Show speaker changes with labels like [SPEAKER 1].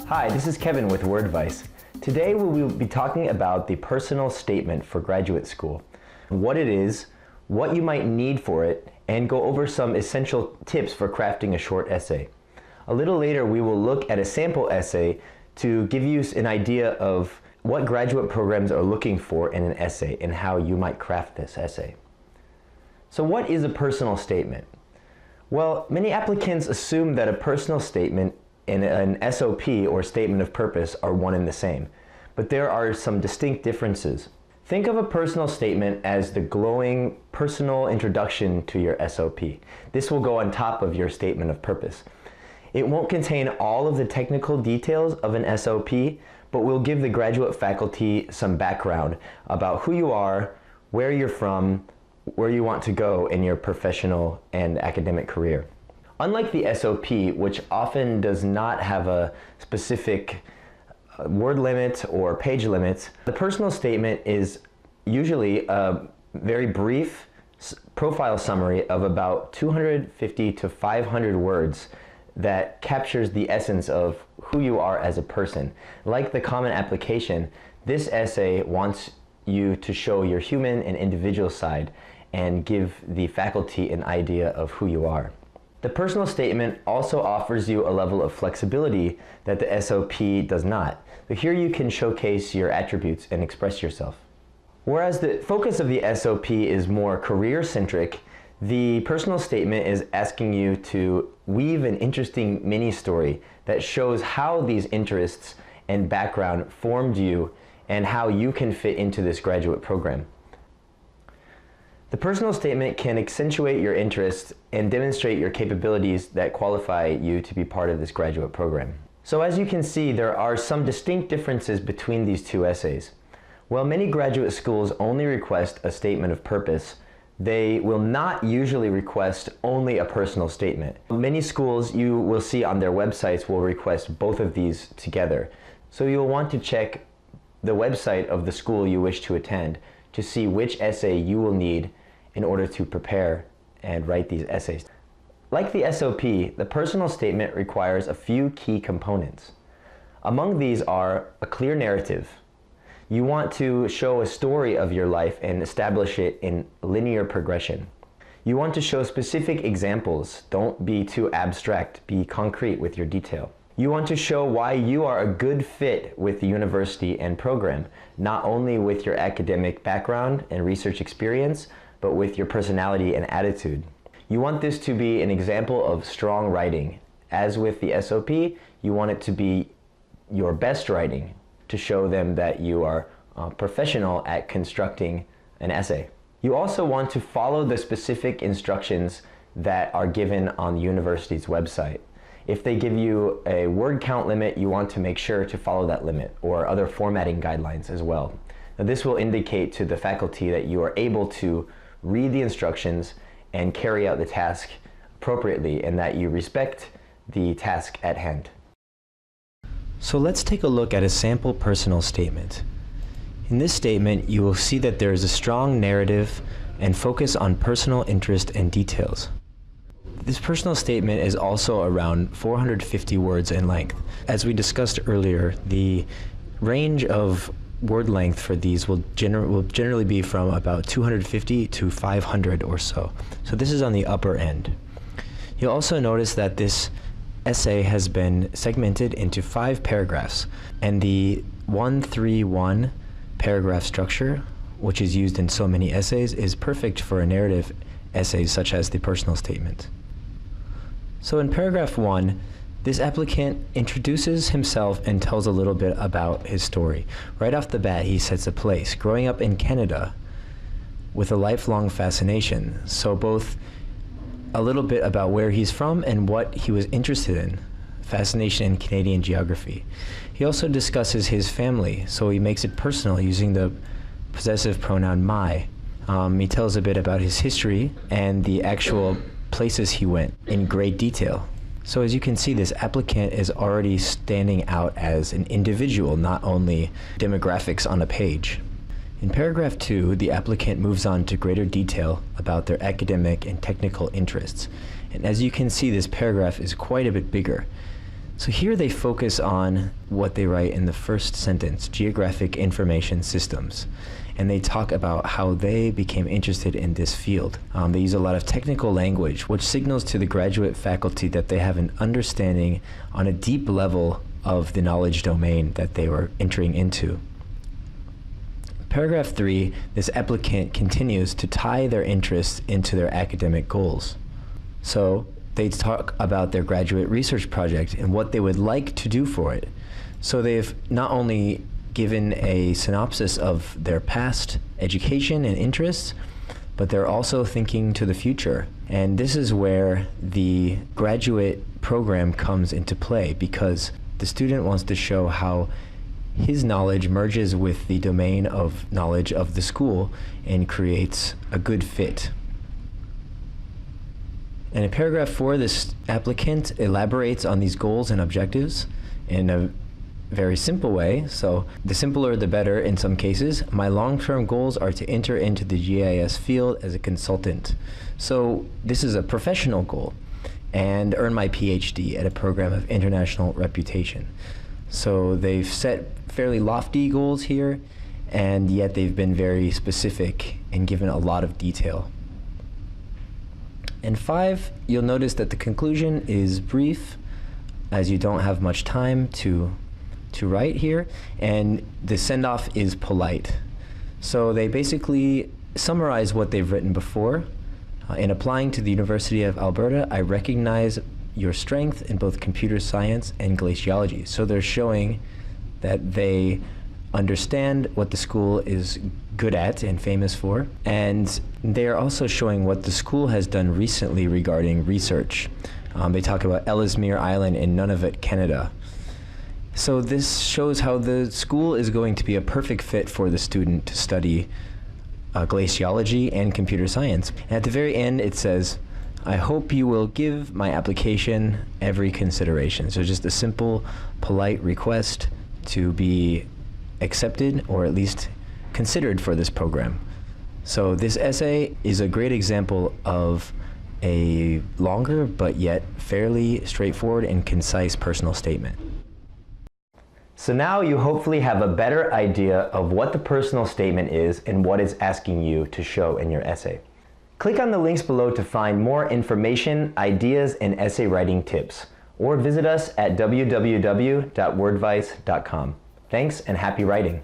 [SPEAKER 1] Hi, this is Kevin with WordVice. Today we will be talking about the personal statement for graduate school, what it is, what you might need for it, and go over some essential tips for crafting a short essay. A little later we will look at a sample essay to give you an idea of what graduate programs are looking for in an essay and how you might craft this essay. So what is a personal statement? Well, many applicants assume that a personal statement and an SOP or statement of purpose are one and the same, but there are some distinct differences. Think of a personal statement as the glowing personal introduction to your SOP. This will go on top of your statement of purpose. It won't contain all of the technical details of an SOP, but will give the graduate faculty some background about who you are, where you're from, where you want to go in your professional and academic career. Unlike the SOP, which often does not have a specific word limit or page limit, the personal statement is usually a very brief profile summary of about 250 to 500 words that captures the essence of who you are as a person. Like the common application, this essay wants you to show your human and individual side and give the faculty an idea of who you are. The personal statement also offers you a level of flexibility that the SOP does not. So here you can showcase your attributes and express yourself. Whereas the focus of the SOP is more career-centric, the personal statement is asking you to weave an interesting mini-story that shows how these interests and background formed you and how you can fit into this graduate program. The personal statement can accentuate your interests and demonstrate your capabilities that qualify you to be part of this graduate program. So as you can see, there are some distinct differences between these two essays. While many graduate schools only request a statement of purpose, they will not usually request only a personal statement. Many schools you will see on their websites will request both of these together. So you'll want to check the website of the school you wish to attend to see which essay you will need in order to prepare and write these essays. Like the SOP, the personal statement requires a few key components. Among these are a clear narrative. You want to show a story of your life and establish it in linear progression. You want to show specific examples. Don't be too abstract, be concrete with your detail. You want to show why you are a good fit with the university and program, not only with your academic background and research experience, but with your personality and attitude. You want this to be an example of strong writing. As with the SOP, you want it to be your best writing to show them that you are a professional at constructing an essay. You also want to follow the specific instructions that are given on the university's website. If they give you a word count limit, you want to make sure to follow that limit, or other formatting guidelines as well. Now, this will indicate to the faculty that you are able to read the instructions and carry out the task appropriately, and that you respect the task at hand. So let's take a look at a sample personal statement. In this statement, you will see that there is a strong narrative and focus on personal interest and details. This personal statement is also around 450 words in length. As we discussed earlier, the range of word length for these will generally be from about 250 to 500 or so. So this is on the upper end. You'll also notice that this essay has been segmented into 5 paragraphs, and the 1-3-1 paragraph structure, which is used in so many essays, is perfect for a narrative essay such as the personal statement. So in paragraph 1, this applicant introduces himself and tells a little bit about his story. Right off the bat, he sets a place, growing up in Canada with a lifelong fascination. So both a little bit about where he's from and what he was interested in, fascination in Canadian geography. He also discusses his family, so he makes it personal using the possessive pronoun my. He tells a bit about his history and the actual places he went in great detail. So as you can see, this applicant is already standing out as an individual, not only demographics on a page. In paragraph 2, the applicant moves on to greater detail about their academic and technical interests. And as you can see, this paragraph is quite a bit bigger. So here they focus on what they write in the first sentence, geographic information systems. And they talk about how they became interested in this field. They use a lot of technical language, which signals to the graduate faculty that they have an understanding on a deep level of the knowledge domain that they were entering into. Paragraph 3, this applicant continues to tie their interests into their academic goals. So they talk about their graduate research project and what they would like to do for it. So they've not only given a synopsis of their past education and interests, but they're also thinking to the future. And this is where the graduate program comes into play, because the student wants to show how his knowledge merges with the domain of knowledge of the school and creates a good fit. And in paragraph 4, this applicant elaborates on these goals and objectives in a very simple way. So the simpler the better in some cases. My long-term goals are to enter into the GIS field as a consultant. So this is a professional goal, and earn my PhD at a program of international reputation. So they've set fairly lofty goals here, and yet they've been very specific and given a lot of detail. And 5, you'll notice that the conclusion is brief, as you don't have much time to write here, and the send-off is polite. So they basically summarize what they've written before. In applying to the University of Alberta, I recognize your strength in both computer science and glaciology. So they're showing that they understand what the school is good at and famous for, and they're also showing what the school has done recently regarding research. They talk about Ellesmere Island in Nunavut, Canada. So this shows how the school is going to be a perfect fit for the student to study glaciology and computer science. And at the very end it says, I hope you will give my application every consideration. So just a simple, polite request to be accepted or at least considered for this program. So this essay is a great example of a longer but yet fairly straightforward and concise personal statement. So now you hopefully have a better idea of what the personal statement is and what it's asking you to show in your essay. Click on the links below to find more information, ideas, and essay writing tips, or visit us at www.wordvice.com. Thanks and happy writing!